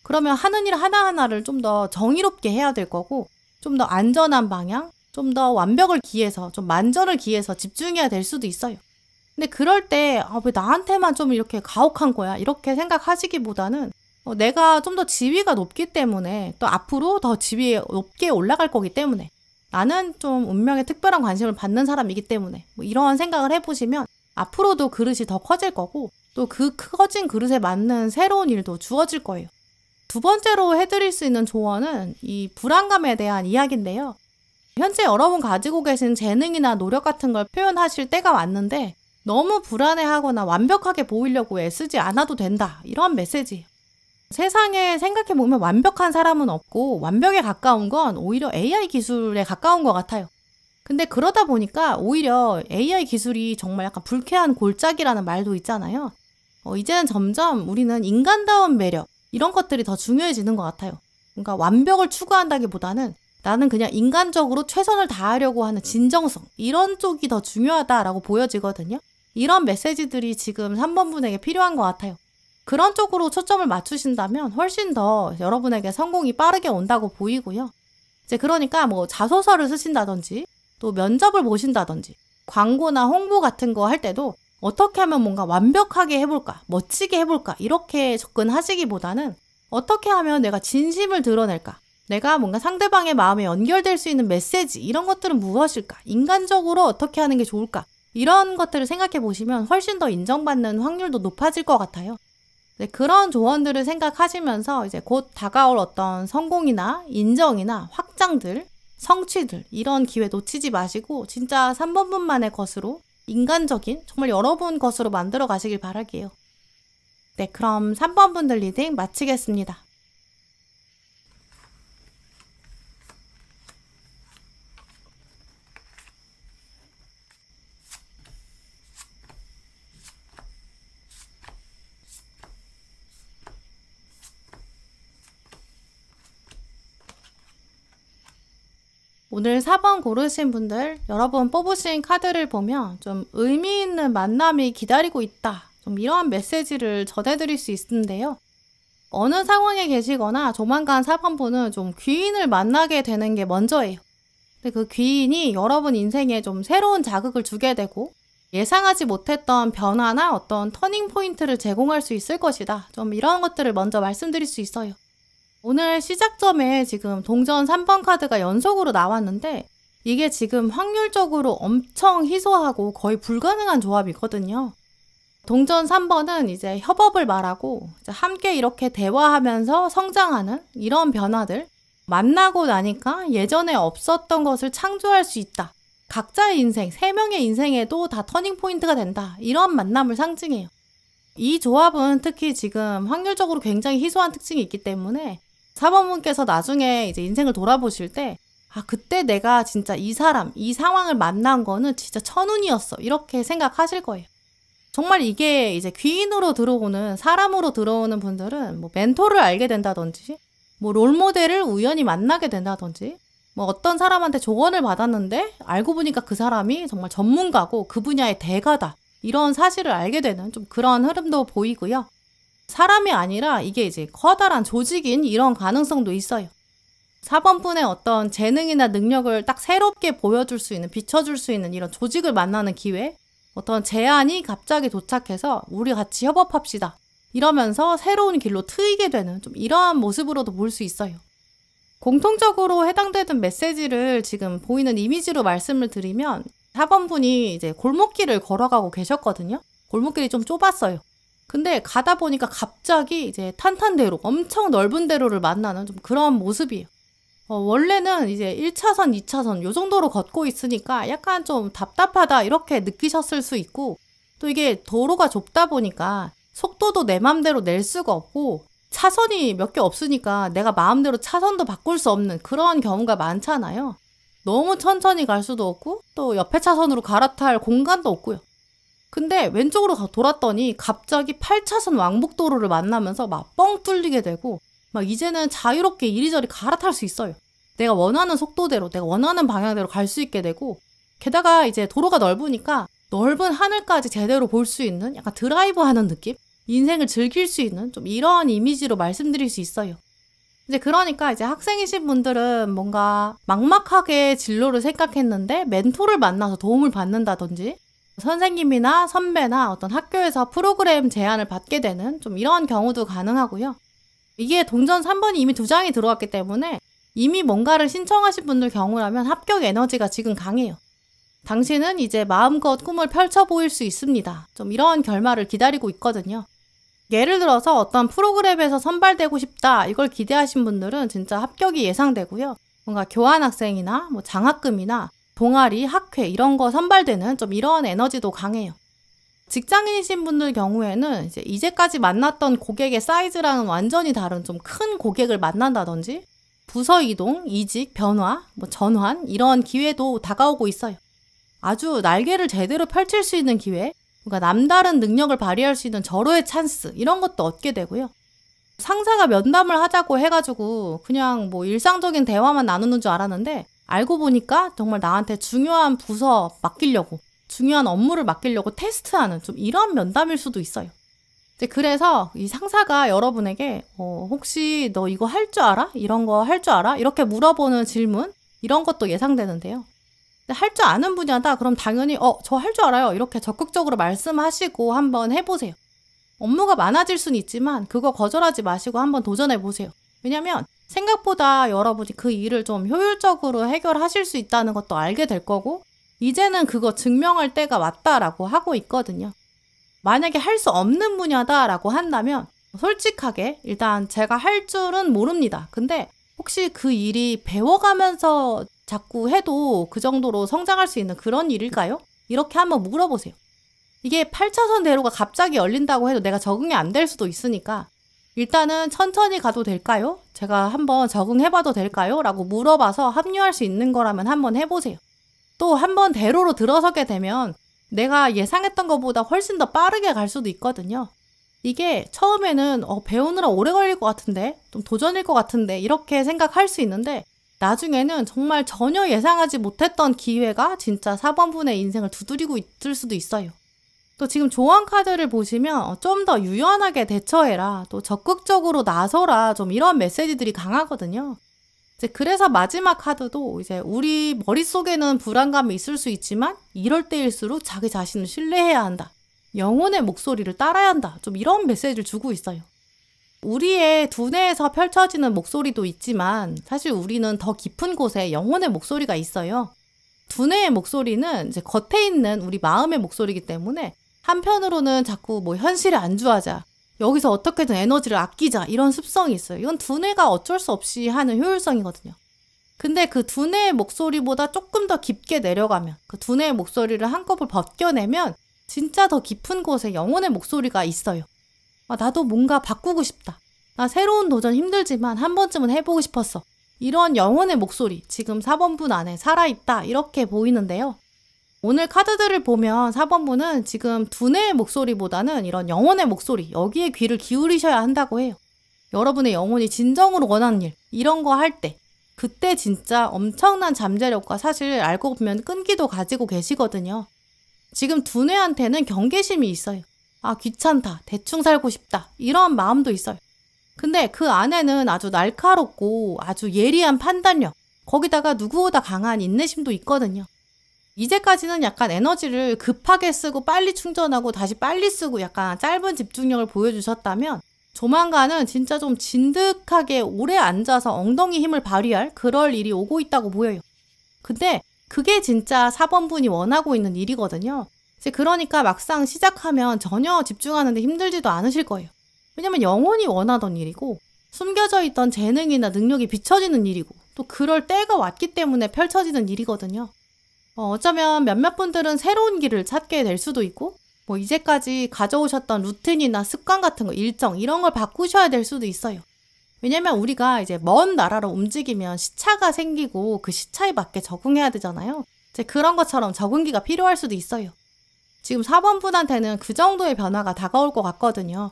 [SPEAKER 1] 그러면 하는 일 하나하나를 좀 더 정의롭게 해야 될 거고 좀 더 안전한 방향, 좀 더 완벽을 기해서 좀 만전을 기해서 집중해야 될 수도 있어요. 근데 그럴 때 왜 나한테만 좀 이렇게 가혹한 거야 이렇게 생각하시기보다는 내가 좀 더 지위가 높기 때문에 또 앞으로 더 지위에 높게 올라갈 거기 때문에 나는 좀 운명에 특별한 관심을 받는 사람이기 때문에 뭐 이런 생각을 해보시면 앞으로도 그릇이 더 커질 거고 또 그 커진 그릇에 맞는 새로운 일도 주어질 거예요. 2번째로 해드릴 수 있는 조언은 이 불안감에 대한 이야기인데요. 현재 여러분 가지고 계신 재능이나 노력 같은 걸 표현하실 때가 왔는데 너무 불안해하거나 완벽하게 보이려고 애쓰지 않아도 된다. 이런 메시지예요. 세상에 생각해보면 완벽한 사람은 없고 완벽에 가까운 건 오히려 AI 기술에 가까운 것 같아요. 근데 그러다 보니까 오히려 AI 기술이 정말 약간 불쾌한 골짜기라는 말도 있잖아요. 이제는 점점 우리는 인간다운 매력 이런 것들이 더 중요해지는 것 같아요. 그러니까 완벽을 추구한다기보다는 나는 그냥 인간적으로 최선을 다하려고 하는 진정성 이런 쪽이 더 중요하다라고 보여지거든요. 이런 메시지들이 지금 3번 분에게 필요한 것 같아요. 그런 쪽으로 초점을 맞추신다면 훨씬 더 여러분에게 성공이 빠르게 온다고 보이고요. 그러니까 뭐 자소서를 쓰신다든지 또 면접을 보신다든지 광고나 홍보 같은 거 할 때도 어떻게 하면 뭔가 완벽하게 해볼까, 멋지게 해볼까 이렇게 접근하시기보다는 어떻게 하면 내가 진심을 드러낼까, 내가 뭔가 상대방의 마음에 연결될 수 있는 메시지 이런 것들은 무엇일까, 인간적으로 어떻게 하는 게 좋을까 이런 것들을 생각해 보시면 훨씬 더 인정받는 확률도 높아질 것 같아요. 그런 조언들을 생각하시면서 이제 곧 다가올 어떤 성공이나 인정이나 확장들, 성취들 이런 기회 놓치지 마시고 진짜 3번 분만의 것으로 인간적인 정말 여러분 것으로 만들어 가시길 바랄게요. 네, 그럼 3번 분들 리딩 마치겠습니다. 오늘 4번 고르신 분들, 여러분 뽑으신 카드를 보면 좀 의미 있는 만남이 기다리고 있다. 좀 이러한 메시지를 전해드릴 수 있는데요. 어느 상황에 계시거나 조만간 4번 분은 좀 귀인을 만나게 되는 게 먼저예요. 근데 그 귀인이 여러분 인생에 좀 새로운 자극을 주게 되고 예상하지 못했던 변화나 어떤 터닝 포인트를 제공할 수 있을 것이다. 좀 이런 것들을 먼저 말씀드릴 수 있어요. 오늘 시작점에 지금 동전 3번 카드가 연속으로 나왔는데 이게 지금 확률적으로 엄청 희소하고 거의 불가능한 조합이거든요. 동전 3번은 이제 협업을 말하고 이제 함께 이렇게 대화하면서 성장하는 이런 변화들, 만나고 나니까 예전에 없었던 것을 창조할 수 있다. 각자의 인생, 3명의 인생에도 다 터닝 포인트가 된다. 이런 만남을 상징해요. 이 조합은 특히 지금 확률적으로 굉장히 희소한 특징이 있기 때문에 4번분께서 나중에 이제 인생을 돌아보실 때 아, 그때 내가 진짜 이 사람, 이 상황을 만난 거는 진짜 천운이었어. 이렇게 생각하실 거예요. 정말 이게 이제 귀인으로 들어오는, 사람으로 들어오는 분들은 뭐 멘토를 알게 된다든지, 뭐 롤모델을 우연히 만나게 된다든지, 뭐 어떤 사람한테 조언을 받았는데 알고 보니까 그 사람이 정말 전문가고 그 분야의 대가다. 이런 사실을 알게 되는 좀 그런 흐름도 보이고요. 사람이 아니라 이게 이제 커다란 조직인 이런 가능성도 있어요. 4번 분의 어떤 재능이나 능력을 딱 새롭게 보여줄 수 있는, 비춰줄 수 있는 이런 조직을 만나는 기회, 어떤 제안이 갑자기 도착해서 우리 같이 협업합시다. 이러면서 새로운 길로 트이게 되는 좀 이러한 모습으로도 볼 수 있어요. 공통적으로 해당되는 메시지를 지금 보이는 이미지로 말씀을 드리면 4번 분이 이제 골목길을 걸어가고 계셨거든요. 골목길이 좀 좁았어요. 근데 가다 보니까 갑자기 이제 탄탄대로, 엄청 넓은 대로를 만나는 좀 그런 모습이에요. 원래는 이제 1차선, 2차선 요 정도로 걷고 있으니까 약간 좀 답답하다 이렇게 느끼셨을 수 있고, 또 이게 도로가 좁다 보니까 속도도 내 맘대로 낼 수가 없고 차선이 몇 개 없으니까 내가 마음대로 차선도 바꿀 수 없는 그런 경우가 많잖아요. 너무 천천히 갈 수도 없고 또 옆에 차선으로 갈아탈 공간도 없고요. 근데 왼쪽으로 돌았더니 갑자기 8차선 왕복도로를 만나면서 막 뻥 뚫리게 되고 막 이제는 자유롭게 이리저리 갈아탈 수 있어요. 내가 원하는 속도대로, 내가 원하는 방향대로 갈 수 있게 되고, 게다가 이제 도로가 넓으니까 넓은 하늘까지 제대로 볼 수 있는 약간 드라이브 하는 느낌? 인생을 즐길 수 있는 좀 이런 이미지로 말씀드릴 수 있어요. 이제 그러니까 이제 학생이신 분들은 뭔가 막막하게 진로를 생각했는데 멘토를 만나서 도움을 받는다든지, 선생님이나 선배나 어떤 학교에서 프로그램 제안을 받게 되는 좀 이런 경우도 가능하고요. 이게 동전 3번이 이미 2장이 들어왔기 때문에 이미 뭔가를 신청하신 분들 경우라면 합격 에너지가 지금 강해요. 당신은 이제 마음껏 꿈을 펼쳐 보일 수 있습니다. 좀 이런 결말을 기다리고 있거든요. 예를 들어서 어떤 프로그램에서 선발되고 싶다 이걸 기대하신 분들은 진짜 합격이 예상되고요. 뭔가 교환학생이나 뭐 장학금이나 동아리, 학회 이런 거 선발되는 좀 이런 에너지도 강해요. 직장인이신 분들 경우에는 이제 이제까지 만났던 고객의 사이즈랑은 완전히 다른 좀 큰 고객을 만난다든지 부서 이동, 이직, 변화, 뭐 전환 이런 기회도 다가오고 있어요. 아주 날개를 제대로 펼칠 수 있는 기회, 그러니까 남다른 능력을 발휘할 수 있는 절호의 찬스 이런 것도 얻게 되고요. 상사가 면담을 하자고 해가지고 그냥 뭐 일상적인 대화만 나누는 줄 알았는데 알고 보니까 정말 나한테 중요한 부서 맡기려고, 중요한 업무를 맡기려고 테스트하는 좀 이런 면담일 수도 있어요. 그래서 이 상사가 여러분에게 혹시 너 이거 할 줄 알아? 이런 거 할 줄 알아? 이렇게 물어보는 질문 이런 것도 예상되는데요. 할 줄 아는 분야다 그럼 당연히 저 할 줄 알아요 이렇게 적극적으로 말씀하시고 한번 해보세요. 업무가 많아질 수는 있지만 그거 거절하지 마시고 한번 도전해보세요. 왜냐면 생각보다 여러분이 그 일을 좀 효율적으로 해결하실 수 있다는 것도 알게 될 거고 이제는 그거 증명할 때가 왔다라고 하고 있거든요. 만약에 할 수 없는 분야다라고 한다면 솔직하게 일단 제가 할 줄은 모릅니다. 근데 혹시 그 일이 배워가면서 자꾸 해도 그 정도로 성장할 수 있는 그런 일일까요? 이렇게 한번 물어보세요. 이게 8차선 대로가 갑자기 열린다고 해도 내가 적응이 안 될 수도 있으니까 일단은 천천히 가도 될까요? 제가 한번 적응해봐도 될까요? 라고 물어봐서 합류할 수 있는 거라면 한번 해보세요. 또 한번 대로로 들어서게 되면 내가 예상했던 것보다 훨씬 더 빠르게 갈 수도 있거든요. 이게 처음에는 배우느라 오래 걸릴 것 같은데, 좀 도전일 것 같은데 이렇게 생각할 수 있는데 나중에는 정말 전혀 예상하지 못했던 기회가 진짜 4번 분의 인생을 두드리고 있을 수도 있어요. 또 지금 조언 카드를 보시면 좀 더 유연하게 대처해라, 또 적극적으로 나서라 좀 이런 메시지들이 강하거든요. 그래서 마지막 카드도 이제 우리 머릿속에는 불안감이 있을 수 있지만 이럴 때일수록 자기 자신을 신뢰해야 한다. 영혼의 목소리를 따라야 한다. 좀 이런 메시지를 주고 있어요. 우리의 두뇌에서 펼쳐지는 목소리도 있지만 사실 우리는 더 깊은 곳에 영혼의 목소리가 있어요. 두뇌의 목소리는 이제 겉에 있는 우리 마음의 목소리이기 때문에 한편으로는 자꾸 뭐 현실에 안주하자, 여기서 어떻게든 에너지를 아끼자 이런 습성이 있어요. 이건 두뇌가 어쩔 수 없이 하는 효율성이거든요. 근데 그 두뇌의 목소리보다 조금 더 깊게 내려가면, 그 두뇌의 목소리를 한꺼번에 벗겨내면 진짜 더 깊은 곳에 영혼의 목소리가 있어요. 나도 뭔가 바꾸고 싶다. 나 새로운 도전 힘들지만 한 번쯤은 해보고 싶었어. 이런 영혼의 목소리, 지금 4번분 안에 살아있다 이렇게 보이는데요. 오늘 카드들을 보면 4번분은 지금 두뇌의 목소리보다는 이런 영혼의 목소리, 여기에 귀를 기울이셔야 한다고 해요. 여러분의 영혼이 진정으로 원하는 일, 이런 거 할 때, 그때 진짜 엄청난 잠재력과 사실 알고 보면 끈기도 가지고 계시거든요. 지금 두뇌한테는 경계심이 있어요. 아, 귀찮다, 대충 살고 싶다, 이런 마음도 있어요. 근데 그 안에는 아주 날카롭고 아주 예리한 판단력, 거기다가 누구보다 강한 인내심도 있거든요. 이제까지는 약간 에너지를 급하게 쓰고 빨리 충전하고 다시 빨리 쓰고 약간 짧은 집중력을 보여주셨다면 조만간은 진짜 좀 진득하게 오래 앉아서 엉덩이 힘을 발휘할 그럴 일이 오고 있다고 보여요. 근데 그게 진짜 4번분이 원하고 있는 일이거든요. 이제 그러니까 막상 시작하면 전혀 집중하는데 힘들지도 않으실 거예요. 왜냐면 영혼이 원하던 일이고 숨겨져 있던 재능이나 능력이 비춰지는 일이고 또 그럴 때가 왔기 때문에 펼쳐지는 일이거든요. 어쩌면 몇몇 분들은 새로운 길을 찾게 될 수도 있고 뭐 이제까지 가져오셨던 루틴이나 습관 같은 거, 일정 이런 걸 바꾸셔야 될 수도 있어요. 왜냐면 우리가 이제 먼 나라로 움직이면 시차가 생기고 그 시차에 맞게 적응해야 되잖아요. 이제 그런 것처럼 적응기가 필요할 수도 있어요. 지금 4번분한테는 그 정도의 변화가 다가올 것 같거든요.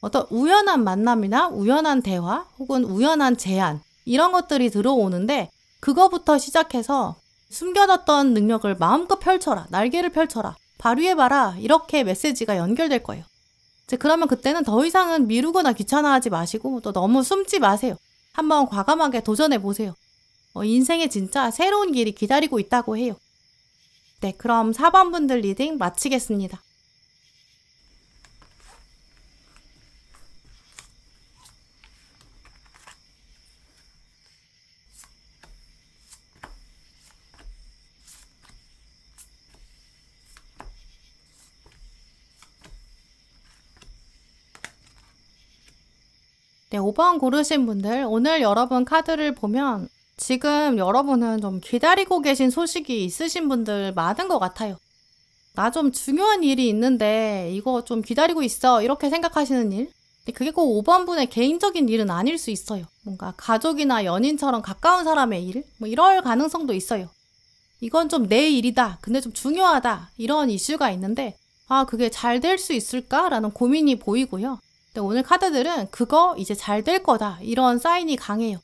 [SPEAKER 1] 어떤 우연한 만남이나 우연한 대화 혹은 우연한 제안 이런 것들이 들어오는데 그거부터 시작해서 숨겨놨던 능력을 마음껏 펼쳐라, 날개를 펼쳐라, 발휘해봐라 이렇게 메시지가 연결될 거예요. 이제 그러면 그때는 더 이상은 미루거나 귀찮아하지 마시고 또 너무 숨지 마세요. 한번 과감하게 도전해보세요. 인생에 진짜 새로운 길이 기다리고 있다고 해요. 네, 그럼 4번분들 리딩 마치겠습니다. 네, 5번 고르신 분들, 오늘 여러분 카드를 보면 지금 여러분은 좀 기다리고 계신 소식이 있으신 분들 많은 것 같아요. 나 좀 중요한 일이 있는데 이거 좀 기다리고 있어 이렇게 생각하시는 일? 근데 그게 꼭 5번분의 개인적인 일은 아닐 수 있어요. 뭔가 가족이나 연인처럼 가까운 사람의 일? 뭐 이럴 가능성도 있어요. 이건 좀 내 일이다. 근데 좀 중요하다. 이런 이슈가 있는데 아, 그게 잘 될 수 있을까라는 고민이 보이고요. 근데 오늘 카드들은 그거 이제 잘 될 거다. 이런 사인이 강해요.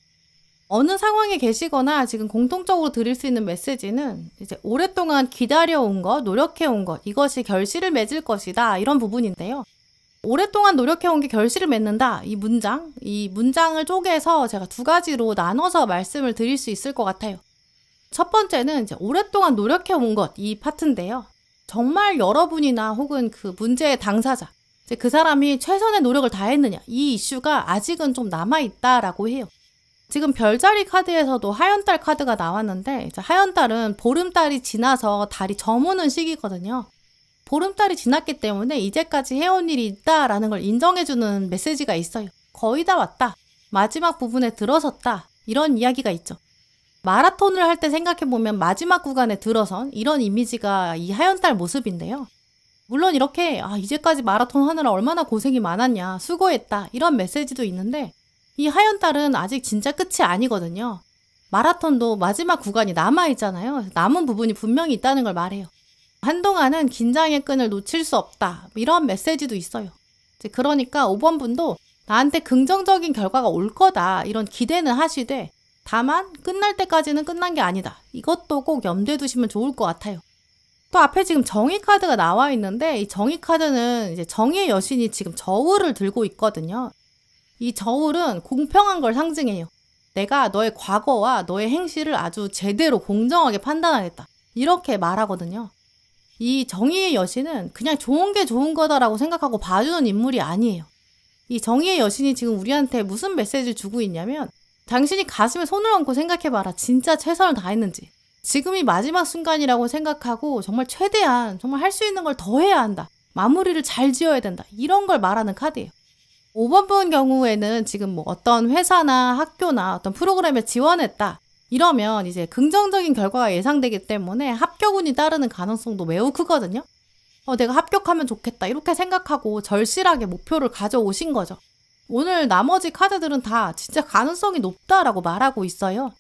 [SPEAKER 1] 어느 상황에 계시거나 지금 공통적으로 드릴 수 있는 메시지는 이제 오랫동안 기다려온 것, 노력해온 것, 이것이 결실을 맺을 것이다. 이런 부분인데요. 오랫동안 노력해온 게 결실을 맺는다. 이 문장을 쪼개서 제가 두 가지로 나눠서 말씀을 드릴 수 있을 것 같아요. 첫 번째는 이제 오랫동안 노력해온 것, 이 파트인데요. 정말 여러분이나 혹은 그 문제의 당사자, 이제 그 사람이 최선의 노력을 다했느냐, 이 이슈가 아직은 좀 남아있다라고 해요. 지금 별자리 카드에서도 하연달 카드가 나왔는데 이제 하연달은 보름달이 지나서 달이 저무는 시기거든요. 보름달이 지났기 때문에 이제까지 해온 일이 있다라는 걸 인정해주는 메시지가 있어요. 거의 다 왔다. 마지막 부분에 들어섰다. 이런 이야기가 있죠. 마라톤을 할 때 생각해보면 마지막 구간에 들어선 이런 이미지가 이 하연달 모습인데요. 물론 이렇게 이제까지 마라톤 하느라 얼마나 고생이 많았냐, 수고했다 이런 메시지도 있는데 이 하연달은 아직 진짜 끝이 아니거든요. 마라톤도 마지막 구간이 남아있잖아요. 남은 부분이 분명히 있다는 걸 말해요. 한동안은 긴장의 끈을 놓칠 수 없다 이런 메시지도 있어요. 그러니까 5번분도 나한테 긍정적인 결과가 올 거다 이런 기대는 하시되 다만 끝날 때까지는 끝난 게 아니다. 이것도 꼭 염두에 두시면 좋을 것 같아요. 또 앞에 지금 정의 카드가 나와 있는데 이 정의 카드는 이제 정의의 여신이 지금 저울을 들고 있거든요. 이 저울은 공평한 걸 상징해요. 내가 너의 과거와 너의 행실을 아주 제대로 공정하게 판단하겠다. 이렇게 말하거든요. 이 정의의 여신은 그냥 좋은 게 좋은 거다라고 생각하고 봐주는 인물이 아니에요. 이 정의의 여신이 지금 우리한테 무슨 메시지를 주고 있냐면 당신이 가슴에 손을 얹고 생각해봐라. 진짜 최선을 다했는지. 지금이 마지막 순간이라고 생각하고 정말 최대한 정말 할 수 있는 걸 더 해야 한다. 마무리를 잘 지어야 된다. 이런 걸 말하는 카드예요. 5번분 경우에는 지금 뭐 어떤 회사나 학교나 어떤 프로그램에 지원했다. 이러면 이제 긍정적인 결과가 예상되기 때문에 합격운이 따르는 가능성도 매우 크거든요. 내가 합격하면 좋겠다. 이렇게 생각하고 절실하게 목표를 가져오신 거죠. 오늘 나머지 카드들은 다 진짜 가능성이 높다라고 말하고 있어요.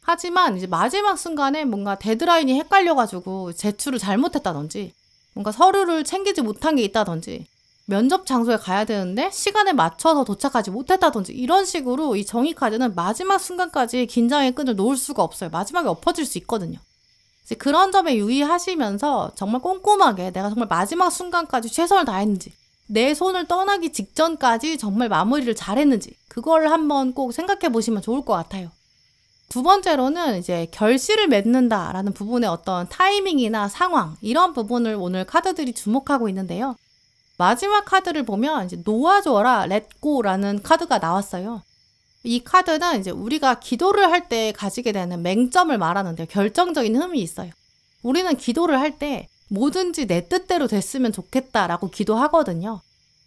[SPEAKER 1] 하지만 이제 마지막 순간에 뭔가 데드라인이 헷갈려가지고 제출을 잘못했다든지, 뭔가 서류를 챙기지 못한 게 있다든지, 면접 장소에 가야 되는데 시간에 맞춰서 도착하지 못했다든지, 이런 식으로 이 정의 카드는 마지막 순간까지 긴장의 끈을 놓을 수가 없어요. 마지막에 엎어질 수 있거든요. 이제 그런 점에 유의하시면서 정말 꼼꼼하게 내가 정말 마지막 순간까지 최선을 다했는지, 내 손을 떠나기 직전까지 정말 마무리를 잘했는지, 그걸 한번 꼭 생각해 보시면 좋을 것 같아요. 두 번째로는 이제 결실을 맺는다라는 부분의 어떤 타이밍이나 상황, 이런 부분을 오늘 카드들이 주목하고 있는데요. 마지막 카드를 보면 이제 놓아줘라, 렛고라는 카드가 나왔어요. 이 카드는 이제 우리가 기도를 할 때 가지게 되는 맹점을 말하는데 결정적인 흠이 있어요. 우리는 기도를 할 때 뭐든지 내 뜻대로 됐으면 좋겠다라고 기도하거든요.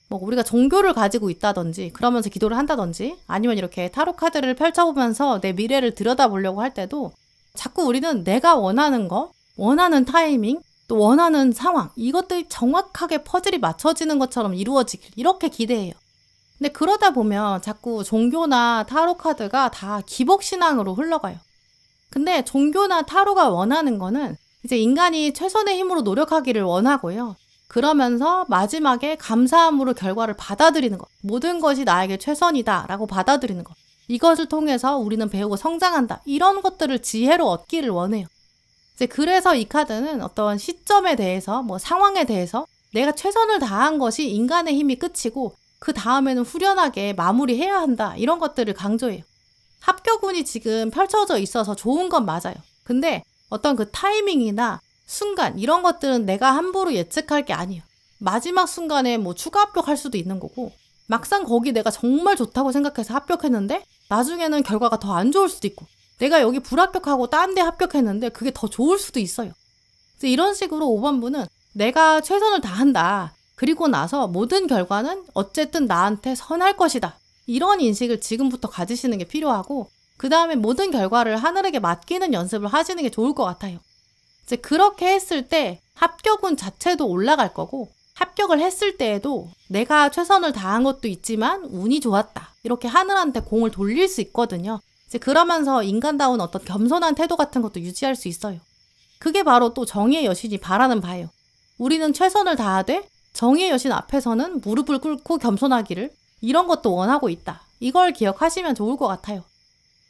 [SPEAKER 1] 뭐 우리가 종교를 가지고 있다든지 그러면서 기도를 한다든지, 아니면 이렇게 타로 카드를 펼쳐보면서 내 미래를 들여다보려고 할 때도 자꾸 우리는 내가 원하는 거, 원하는 타이밍, 또 원하는 상황, 이것들이 정확하게 퍼즐이 맞춰지는 것처럼 이루어지길 이렇게 기대해요. 근데 그러다 보면 자꾸 종교나 타로 카드가 다 기복신앙으로 흘러가요. 근데 종교나 타로가 원하는 거는 이제 인간이 최선의 힘으로 노력하기를 원하고요. 그러면서 마지막에 감사함으로 결과를 받아들이는 것, 모든 것이 나에게 최선이다 라고 받아들이는 것, 이것을 통해서 우리는 배우고 성장한다, 이런 것들을 지혜로 얻기를 원해요. 이제 그래서 이 카드는 어떤 시점에 대해서, 뭐 상황에 대해서 내가 최선을 다한 것이 인간의 힘이 끝이고 그 다음에는 후련하게 마무리해야 한다, 이런 것들을 강조해요. 합격운이 지금 펼쳐져 있어서 좋은 건 맞아요. 근데 어떤 그 타이밍이나 순간, 이런 것들은 내가 함부로 예측할 게 아니에요. 마지막 순간에 뭐 추가 합격할 수도 있는 거고, 막상 거기 내가 정말 좋다고 생각해서 합격했는데 나중에는 결과가 더 안 좋을 수도 있고, 내가 여기 불합격하고 딴 데 합격했는데 그게 더 좋을 수도 있어요. 그래서 이런 식으로 5번분은 내가 최선을 다한다, 그리고 나서 모든 결과는 어쨌든 나한테 선할 것이다, 이런 인식을 지금부터 가지시는 게 필요하고, 그 다음에 모든 결과를 하늘에게 맡기는 연습을 하시는 게 좋을 것 같아요. 이제 그렇게 했을 때 합격운 자체도 올라갈 거고, 합격을 했을 때에도 내가 최선을 다한 것도 있지만 운이 좋았다, 이렇게 하늘한테 공을 돌릴 수 있거든요. 이제 그러면서 인간다운 어떤 겸손한 태도 같은 것도 유지할 수 있어요. 그게 바로 또 정의의 여신이 바라는 바예요. 우리는 최선을 다하되 정의의 여신 앞에서는 무릎을 꿇고 겸손하기를, 이런 것도 원하고 있다. 이걸 기억하시면 좋을 것 같아요.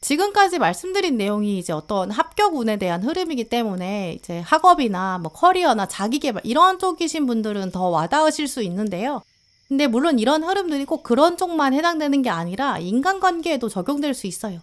[SPEAKER 1] 지금까지 말씀드린 내용이 이제 어떤 합격운에 대한 흐름이기 때문에 이제 학업이나 뭐 커리어나 자기계발 이런 쪽이신 분들은 더 와닿으실 수 있는데요. 근데 물론 이런 흐름들이 꼭 그런 쪽만 해당되는 게 아니라 인간관계에도 적용될 수 있어요.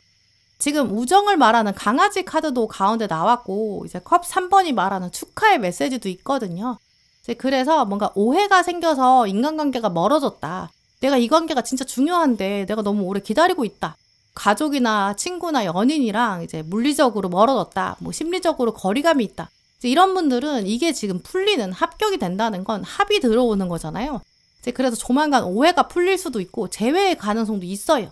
[SPEAKER 1] 지금 우정을 말하는 강아지 카드도 가운데 나왔고, 이제 컵 3번이 말하는 축하의 메시지도 있거든요. 이제 그래서 뭔가 오해가 생겨서 인간관계가 멀어졌다, 내가 이 관계가 진짜 중요한데 내가 너무 오래 기다리고 있다, 가족이나 친구나 연인이랑 이제 물리적으로 멀어졌다, 뭐 심리적으로 거리감이 있다, 이제 이런 분들은 이게 지금 풀리는, 합격이 된다는 건 합이 들어오는 거잖아요. 이제 그래서 조만간 오해가 풀릴 수도 있고 재회의 가능성도 있어요.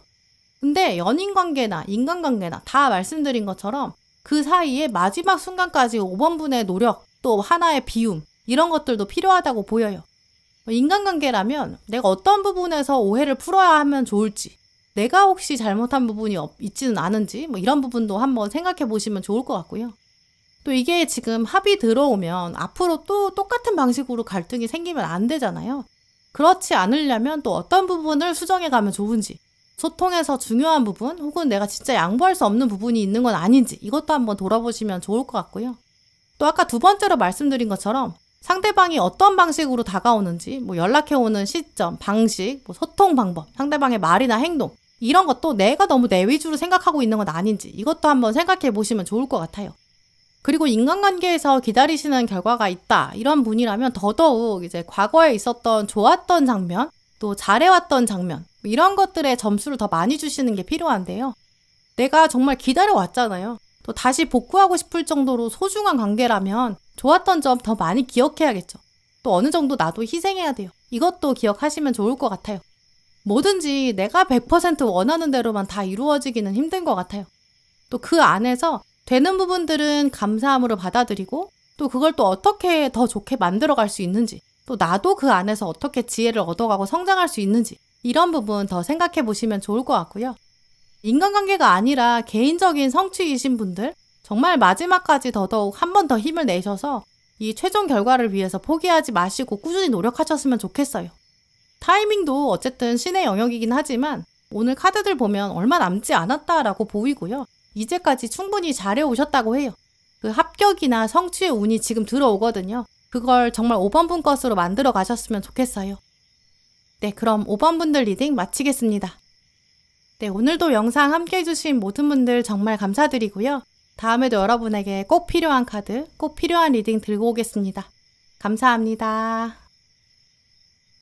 [SPEAKER 1] 근데 연인관계나 인간관계나 다 말씀드린 것처럼 그 사이에 마지막 순간까지 5번분의 노력, 또 하나의 비움, 이런 것들도 필요하다고 보여요. 인간관계라면 내가 어떤 부분에서 오해를 풀어야 하면 좋을지, 내가 혹시 잘못한 부분이 있지는 않은지, 뭐 이런 부분도 한번 생각해 보시면 좋을 것 같고요. 또 이게 지금 합이 들어오면 앞으로 또 똑같은 방식으로 갈등이 생기면 안 되잖아요. 그렇지 않으려면 또 어떤 부분을 수정해 가면 좋은지, 소통에서 중요한 부분 혹은 내가 진짜 양보할 수 없는 부분이 있는 건 아닌지, 이것도 한번 돌아보시면 좋을 것 같고요. 또 아까 두 번째로 말씀드린 것처럼 상대방이 어떤 방식으로 다가오는지, 뭐 연락해오는 시점, 방식, 뭐 소통 방법, 상대방의 말이나 행동, 이런 것도 내가 너무 내 위주로 생각하고 있는 건 아닌지, 이것도 한번 생각해 보시면 좋을 것 같아요. 그리고 인간관계에서 기다리시는 결과가 있다, 이런 분이라면 더더욱 이제 과거에 있었던 좋았던 장면, 또 잘해왔던 장면, 이런 것들에 점수를 더 많이 주시는 게 필요한데요. 내가 정말 기다려왔잖아요. 또 다시 복구하고 싶을 정도로 소중한 관계라면 좋았던 점 더 많이 기억해야겠죠. 또 어느 정도 나도 희생해야 돼요. 이것도 기억하시면 좋을 것 같아요. 뭐든지 내가 100% 원하는 대로만 다 이루어지기는 힘든 것 같아요. 또 그 안에서 되는 부분들은 감사함으로 받아들이고, 또 그걸 또 어떻게 더 좋게 만들어갈 수 있는지, 또 나도 그 안에서 어떻게 지혜를 얻어가고 성장할 수 있는지, 이런 부분 더 생각해 보시면 좋을 것 같고요. 인간관계가 아니라 개인적인 성취이신 분들, 정말 마지막까지 더더욱 한 번 더 힘을 내셔서 이 최종 결과를 위해서 포기하지 마시고 꾸준히 노력하셨으면 좋겠어요. 타이밍도 어쨌든 신의 영역이긴 하지만 오늘 카드들 보면 얼마 남지 않았다라고 보이고요. 이제까지 충분히 잘해오셨다고 해요. 그 합격이나 성취의 운이 지금 들어오거든요. 그걸 정말 5번 분 것으로 만들어 가셨으면 좋겠어요. 네, 그럼 5번 분들 리딩 마치겠습니다. 네, 오늘도 영상 함께 해주신 모든 분들 정말 감사드리고요. 다음에도 여러분에게 꼭 필요한 카드, 꼭 필요한 리딩 들고 오겠습니다. 감사합니다.